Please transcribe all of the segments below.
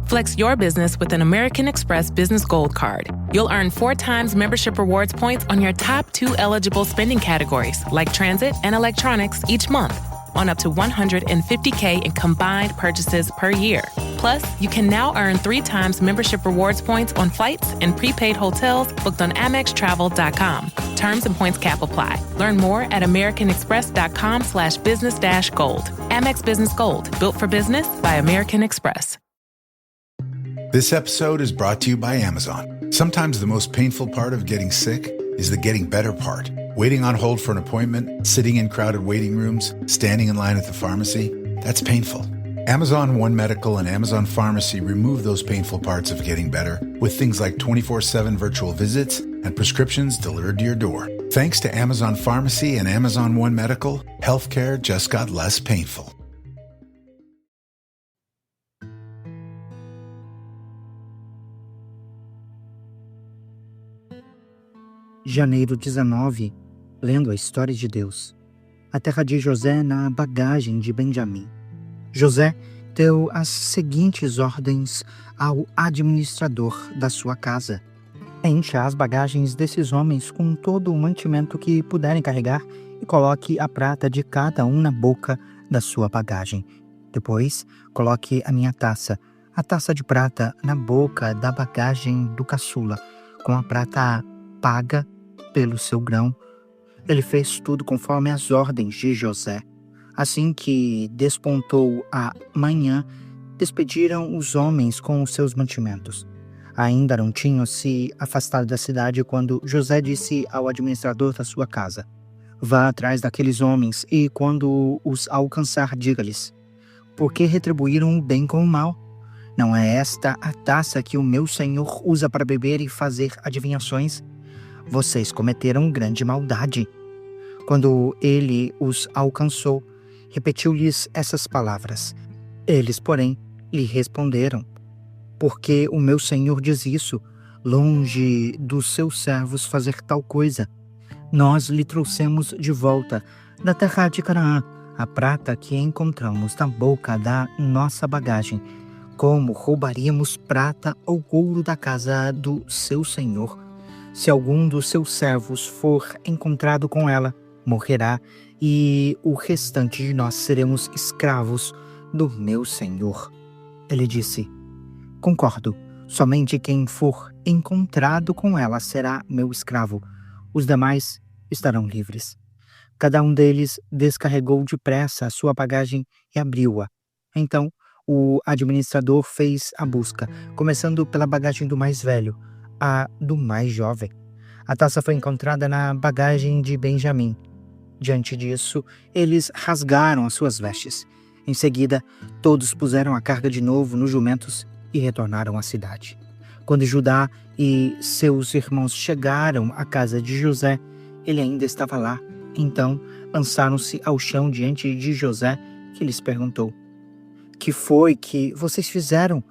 Flex your business with an American Express Business Gold Card. You'll earn 4 times membership rewards points on your top 2 eligible spending categories, like transit and electronics, each month, on up to $150K in combined purchases per year. Plus, you can now earn 3 times membership rewards points on flights and prepaid hotels booked on AmexTravel.com. Terms and points cap apply. Learn more at americanexpress.com/business-gold. Amex Business Gold, built for business by American Express. This episode is brought to you by Amazon. Sometimes the most painful part of getting sick is the getting better part. Waiting on hold for an appointment, sitting in crowded waiting rooms, standing in line at the pharmacy, that's painful. Amazon One Medical and Amazon Pharmacy remove those painful parts of getting better with things like 24/7 virtual visits and prescriptions delivered to your door. Thanks to Amazon Pharmacy and Amazon One Medical, healthcare just got less painful. Janeiro 19, lendo a história de Deus. A terra de José na bagagem de Benjamim. José deu as seguintes ordens ao administrador da sua casa: encha as bagagens desses homens com todo o mantimento que puderem carregar e coloque a prata de cada um na boca da sua bagagem. Depois, coloque a minha taça, a taça de prata, na boca da bagagem do caçula, com a prata paga pelo seu grão. Ele fez tudo conforme as ordens de José. Assim que despontou a manhã, despediram os homens com os seus mantimentos. Ainda não tinham se afastado da cidade quando José disse ao administrador da sua casa: vá atrás daqueles homens e, quando os alcançar, diga-lhes: por que retribuíram o bem com o mal? Não é esta a taça que o meu senhor usa para beber e fazer adivinhações? Vocês cometeram grande maldade. Quando ele os alcançou, repetiu-lhes essas palavras. Eles, porém, lhe responderam: por que o meu senhor diz isso? Longe dos seus servos fazer tal coisa. Nós lhe trouxemos de volta da terra de Canaã a prata que encontramos na boca da nossa bagagem. Como roubaríamos prata ou ouro da casa do seu senhor? Se algum dos seus servos for encontrado com ela, morrerá, e o restante de nós seremos escravos do meu senhor. Ele disse: concordo, somente quem for encontrado com ela será meu escravo. Os demais estarão livres. Cada um deles descarregou depressa a sua bagagem e abriu-a. Então, o administrador fez a busca, começando pela bagagem do mais velho, a do mais jovem. A taça foi encontrada na bagagem de Benjamim. Diante disso, eles rasgaram as suas vestes. Em seguida, todos puseram a carga de novo nos jumentos e retornaram à cidade. Quando Judá e seus irmãos chegaram à casa de José, ele ainda estava lá. Então, lançaram-se ao chão diante de José, que lhes perguntou: que foi que vocês fizeram?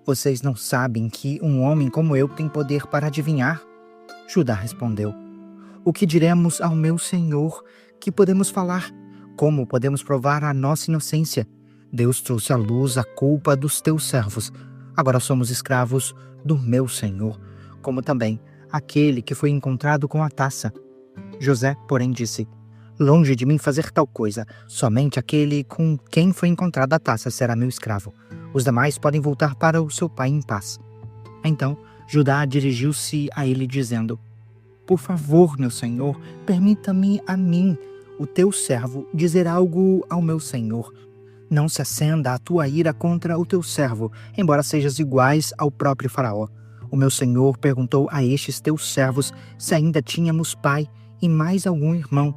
Vocês não sabem que um homem como eu tem poder para adivinhar? Judá respondeu: o que diremos ao meu senhor? Que podemos falar? Como podemos provar a nossa inocência? Deus trouxe à luz a culpa dos teus servos. Agora somos escravos do meu senhor, como também aquele que foi encontrado com a taça. José, porém, disse: longe de mim fazer tal coisa. Somente aquele com quem foi encontrada a taça será meu escravo. Os demais podem voltar para o seu pai em paz. Então Judá dirigiu-se a ele dizendo: por favor, meu senhor, permita-me a mim, o teu servo, dizer algo ao meu senhor. Não se acenda a tua ira contra o teu servo, embora sejas iguais ao próprio faraó. O meu senhor perguntou a estes teus servos se ainda tínhamos pai e mais algum irmão.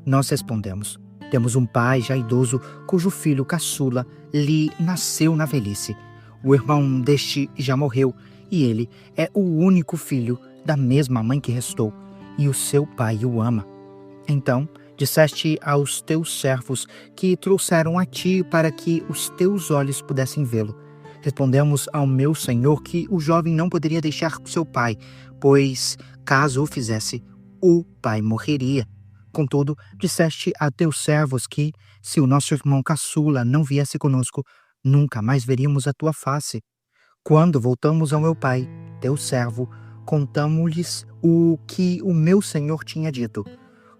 Nós respondemos: temos um pai já idoso, cujo filho caçula lhe nasceu na velhice. O irmão deste já morreu, e ele é o único filho da mesma mãe que restou, e o seu pai o ama. Então disseste aos teus servos que trouxeram a ti para que os teus olhos pudessem vê-lo. Respondemos ao meu senhor que o jovem não poderia deixar seu pai, pois, caso o fizesse, o pai morreria. Contudo, disseste a teus servos que, se o nosso irmão caçula não viesse conosco, nunca mais veríamos a tua face. Quando voltamos ao meu pai, teu servo, contamos-lhes o que o meu senhor tinha dito.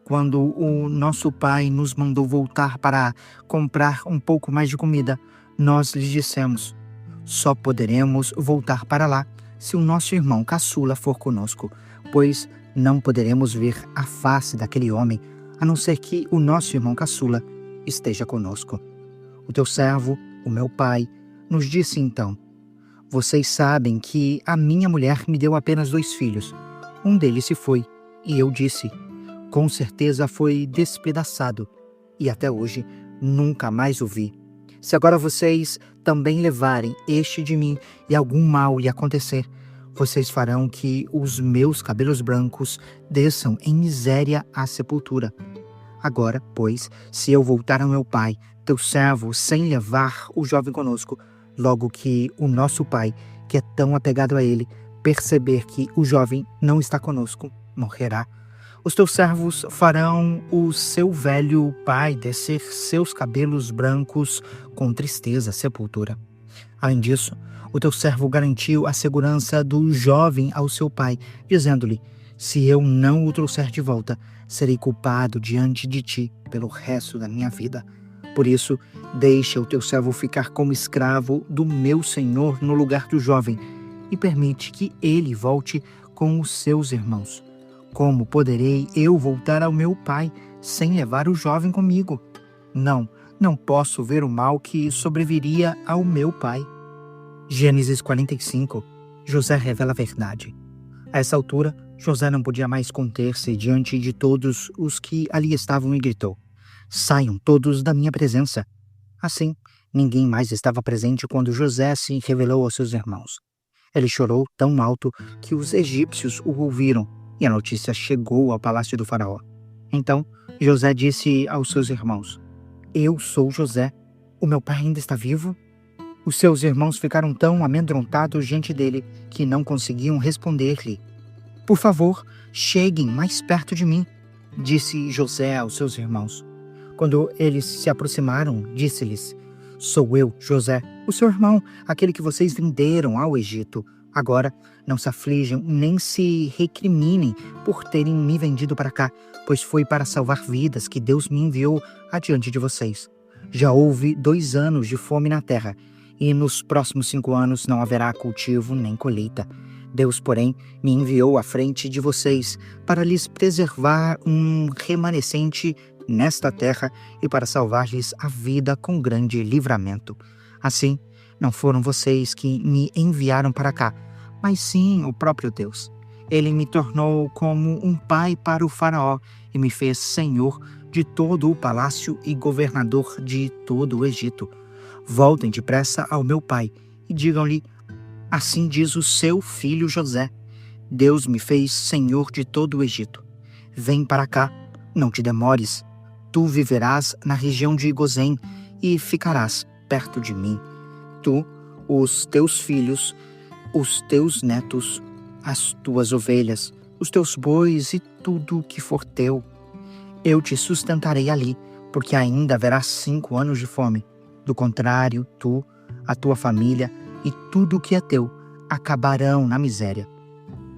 Quando o nosso pai nos mandou voltar para comprar um pouco mais de comida, nós lhes dissemos: só poderemos voltar para lá se o nosso irmão caçula for conosco, pois não poderemos ver a face daquele homem, a não ser que o nosso irmão caçula esteja conosco. O teu servo, o meu pai, nos disse então: vocês sabem que a minha mulher me deu apenas 2 filhos. Um deles se foi, e eu disse: com certeza foi despedaçado, e até hoje nunca mais o vi. Se agora vocês também levarem este de mim e algum mal lhe acontecer, vocês farão que os meus cabelos brancos desçam em miséria à sepultura. Agora, pois, se eu voltar ao meu pai, teu servo, sem levar o jovem conosco, logo que o nosso pai, que é tão apegado a ele, perceber que o jovem não está conosco, morrerá. Os teus servos farão o seu velho pai descer seus cabelos brancos com tristeza à sepultura. Além disso, o teu servo garantiu a segurança do jovem ao seu pai, dizendo-lhe: se eu não o trouxer de volta, serei culpado diante de ti pelo resto da minha vida. Por isso, deixa o teu servo ficar como escravo do meu senhor no lugar do jovem, e permite que ele volte com os seus irmãos. Como poderei eu voltar ao meu pai sem levar o jovem comigo? Não posso ver o mal que sobreviria ao meu pai. Gênesis 45. José revela a verdade. A essa altura, José não podia mais conter-se diante de todos os que ali estavam e gritou: saiam todos da minha presença. Assim, ninguém mais estava presente quando José se revelou aos seus irmãos. Ele chorou tão alto que os egípcios o ouviram, e a notícia chegou ao palácio do faraó. Então José disse aos seus irmãos: eu sou José, o meu pai ainda está vivo? Os seus irmãos ficaram tão amedrontados diante dele que não conseguiam responder-lhe. Por favor, cheguem mais perto de mim, disse José aos seus irmãos. Quando eles se aproximaram, disse-lhes: sou eu, José, o seu irmão, aquele que vocês venderam ao Egito. Agora, não se aflijam nem se recriminem por terem me vendido para cá, pois foi para salvar vidas que Deus me enviou adiante de vocês. Já houve 2 anos de fome na terra, e nos próximos 5 anos não haverá cultivo nem colheita. Deus, porém, me enviou à frente de vocês para lhes preservar um remanescente nesta terra e para salvar-lhes a vida com grande livramento. Assim, não foram vocês que me enviaram para cá, mas sim o próprio Deus. Ele me tornou como um pai para o faraó e me fez senhor de todo o palácio e governador de todo o Egito. Voltem depressa ao meu pai e digam-lhe: assim diz o seu filho José: Deus me fez senhor de todo o Egito. Vem para cá, não te demores. Tu viverás na região de Gozém e ficarás perto de mim. Tu, os teus filhos, os teus netos, as tuas ovelhas, os teus bois e tudo o que for teu. Eu te sustentarei ali, porque ainda haverá 5 anos de fome. Do contrário, tu, a tua família e tudo o que é teu acabarão na miséria.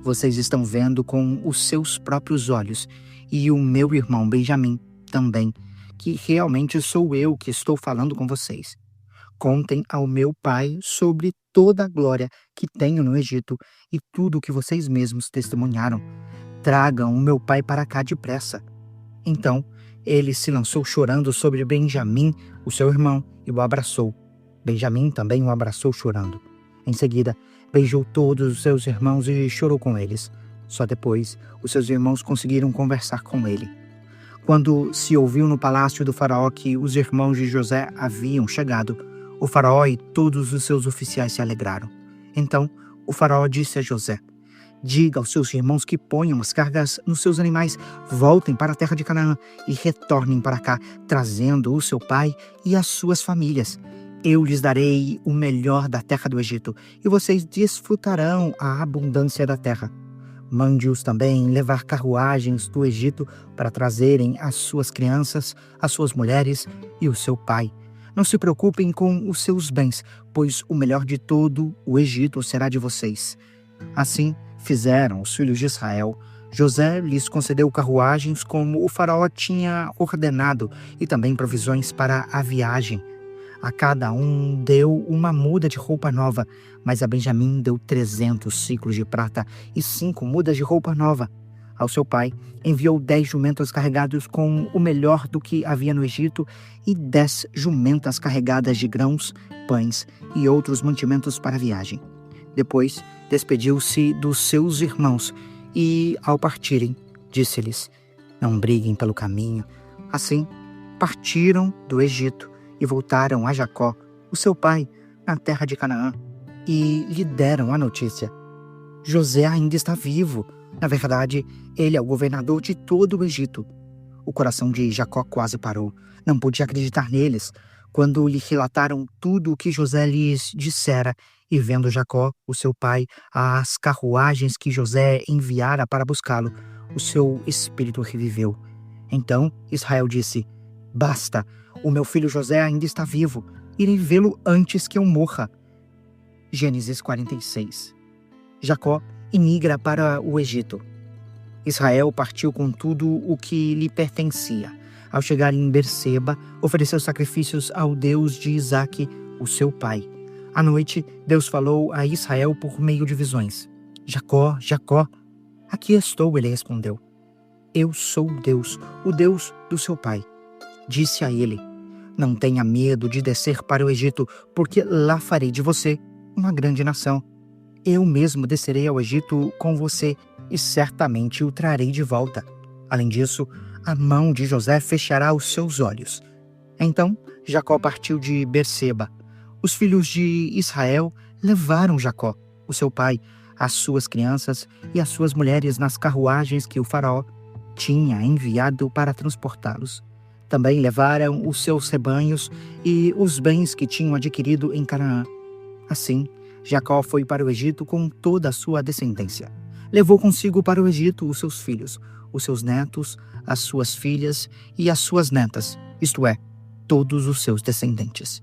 Vocês estão vendo com os seus próprios olhos, e o meu irmão Benjamim também, que realmente sou eu que estou falando com vocês. Contem ao meu pai sobre toda a glória que tenho no Egito e tudo o que vocês mesmos testemunharam. Tragam o meu pai para cá depressa. Então ele se lançou chorando sobre Benjamim, o seu irmão, e o abraçou. Benjamim também o abraçou chorando. Em seguida, beijou todos os seus irmãos e chorou com eles. Só depois, os seus irmãos conseguiram conversar com ele. Quando se ouviu no palácio do faraó que os irmãos de José haviam chegado, o faraó e todos os seus oficiais se alegraram. Então, o faraó disse a José: diga aos seus irmãos que ponham as cargas nos seus animais, voltem para a terra de Canaã e retornem para cá, trazendo o seu pai e as suas famílias. Eu lhes darei o melhor da terra do Egito, e vocês desfrutarão a abundância da terra. Mande-os também levar carruagens do Egito para trazerem as suas crianças, as suas mulheres e o seu pai. Não se preocupem com os seus bens, pois o melhor de todo o Egito será de vocês. Assim fizeram os filhos de Israel. José lhes concedeu carruagens como o faraó tinha ordenado e também provisões para a viagem. A cada um deu uma muda de roupa nova, mas a Benjamim deu 300 ciclos de prata e 5 mudas de roupa nova. Ao seu pai enviou 10 jumentos carregados com o melhor do que havia no Egito e 10 jumentas carregadas de grãos, pães e outros mantimentos para a viagem. Depois despediu-se dos seus irmãos e, ao partirem, disse-lhes: não briguem pelo caminho. Assim, partiram do Egito e voltaram a Jacó, o seu pai, na terra de Canaã, e lhe deram a notícia: José ainda está vivo. Na verdade, ele é o governador de todo o Egito. O coração de Jacó quase parou. Não podia acreditar neles. Quando lhe relataram tudo o que José lhes dissera, e vendo Jacó, o seu pai, as carruagens que José enviara para buscá-lo, o seu espírito reviveu. Então Israel disse: basta, o meu filho José ainda está vivo. Irei vê-lo antes que eu morra. Gênesis 46. Jacó imigra para o Egito. Israel partiu com tudo o que lhe pertencia. Ao chegar em Berseba, ofereceu sacrifícios ao Deus de Isaque, o seu pai. À noite, Deus falou a Israel por meio de visões. Jacó, Jacó. Aqui estou, ele respondeu. Eu sou Deus, o Deus do seu pai. Disse a ele: não tenha medo de descer para o Egito, porque lá farei de você uma grande nação. Eu mesmo descerei ao Egito com você e certamente o trarei de volta. Além disso, a mão de José fechará os seus olhos. Então Jacó partiu de Berseba. Os filhos de Israel levaram Jacó, o seu pai, as suas crianças e as suas mulheres nas carruagens que o faraó tinha enviado para transportá-los. Também levaram os seus rebanhos e os bens que tinham adquirido em Canaã. Assim, Jacó foi para o Egito com toda a sua descendência. Levou consigo para o Egito os seus filhos, os seus netos, as suas filhas e as suas netas, isto é, todos os seus descendentes.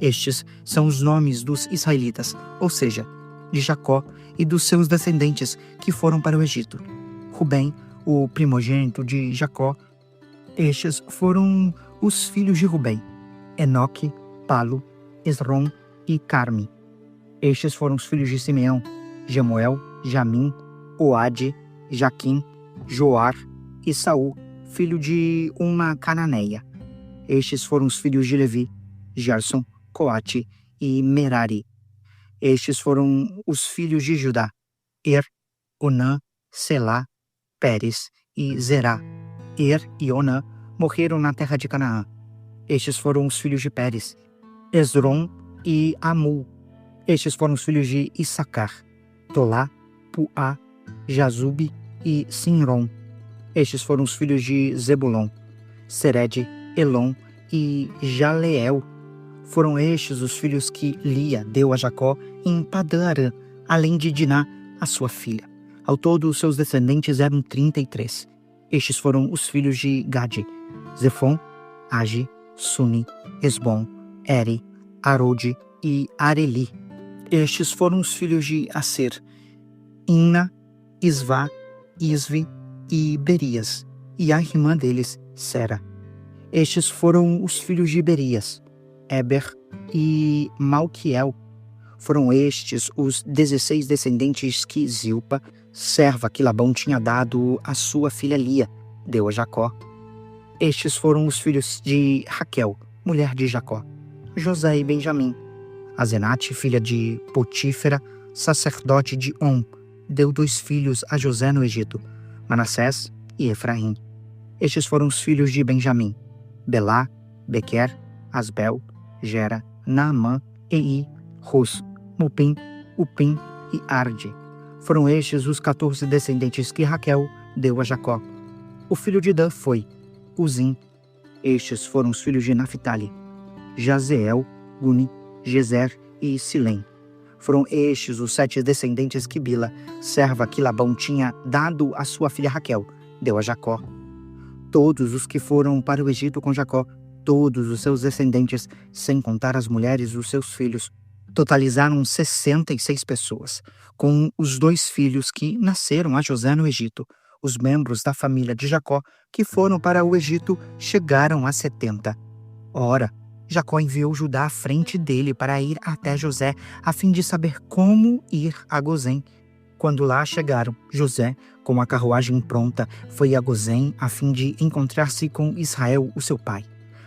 Estes são os nomes dos israelitas, ou seja, de Jacó e dos seus descendentes que foram para o Egito. Rubem, o primogênito de Jacó. Estes foram os filhos de Rubem: Enoque, Palo, Esrom e Carme. Estes foram os filhos de Simeão: Jemuel, Jamim, Oade, Jaquim, Joar e Saul, filho de uma cananeia. Estes foram os filhos de Levi: Gerson, Coate e Merari. Estes foram os filhos de Judá: Onã, Selá, Pérez e Zerá. E Onã morreram na terra de Canaã. Estes foram os filhos de Pérez: Esrom e Amul. Estes foram os filhos de Issacar: Tolá, Puá, Jazube e Sinrom. Estes foram os filhos de Zebulon: Sered, Elon e Jaleel. Foram estes os filhos que Lia deu a Jacó em Padã-Arã, além de Diná, a sua filha. Ao todo, os seus descendentes eram 33. Estes foram os filhos de Gade: Zefon, Agi, Suni, Esbom, Eri, Arode e Areli. Estes foram os filhos de Aser: Inna, Isvá, Isvi e Berias, e a irmã deles, Sera. Estes foram os filhos de Berias: Eber e Malquiel. Foram estes os 16 descendentes que Zilpa, serva que Labão tinha dado à sua filha Lia, deu a Jacó. Estes foram os filhos de Raquel, mulher de Jacó: José e Benjamim. Azenate, filha de Potífera, sacerdote de On, deu 2 filhos a José no Egito: Manassés e Efraim. Estes foram os filhos de Benjamim: Belá, Bequer, Asbel, Gera, Naamã, Ei, Ros, Mupim, Upim e Arde. Foram estes os 14 descendentes que Raquel deu a Jacó. O filho de Dan foi Uzim. Estes foram os filhos de Naphtali: Jazeel, Guni, Gezer e Silém. Foram estes os 7 descendentes que Bila, serva que Labão tinha dado à sua filha Raquel, deu a Jacó. Todos os que foram para o Egito com Jacó todos os seus descendentes, sem contar as mulheres dos seus filhos. Totalizaram 66 pessoas, com os 2 filhos que nasceram a José no Egito. Os membros da família de Jacó que foram para o Egito chegaram a 70. Ora, Jacó enviou Judá à frente dele para ir até José, a fim de saber como ir a Gozém. Quando lá chegaram, José, com a carruagem pronta, foi a Gozém a fim de encontrar-se com Israel, o seu pai.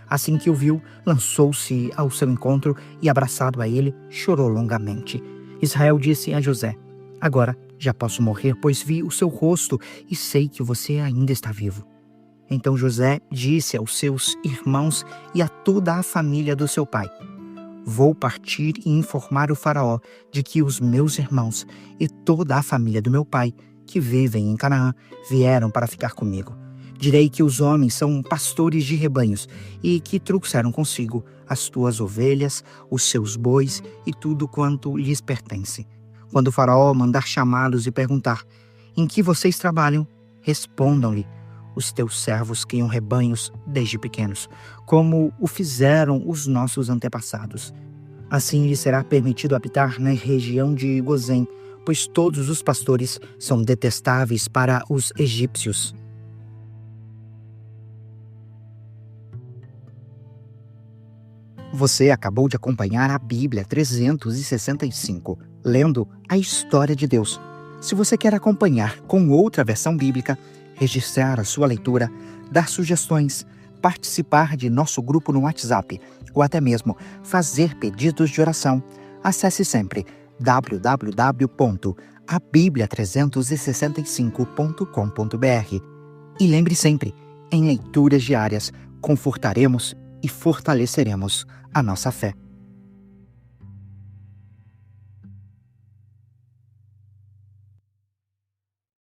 Assim que o viu, lançou-se ao seu encontro e, abraçado a ele, chorou longamente. Israel disse a José: agora já posso morrer, pois vi o seu rosto e sei que você ainda está vivo. Então José disse aos seus irmãos e a toda a família do seu pai: vou partir e informar o faraó de que os meus irmãos e toda a família do meu pai, que vivem em Canaã, vieram para ficar comigo. Direi que os homens são pastores de rebanhos e que trouxeram consigo as tuas ovelhas, os seus bois e tudo quanto lhes pertence. Quando o faraó mandar chamá-los e perguntar: em que vocês trabalham? Respondam-lhe: os teus servos criam rebanhos desde pequenos, como o fizeram os nossos antepassados. Assim lhes será permitido habitar na região de Gozém, pois todos os pastores são detestáveis para os egípcios. Você acabou de acompanhar a Bíblia 365, lendo a história de Deus. Se você quer acompanhar com outra versão bíblica, registrar a sua leitura, dar sugestões, participar de nosso grupo no WhatsApp ou até mesmo fazer pedidos de oração, acesse sempre www.abiblia365.com.br. E lembre sempre, em leituras diárias, confortaremos e fortaleceremos a nossa fé.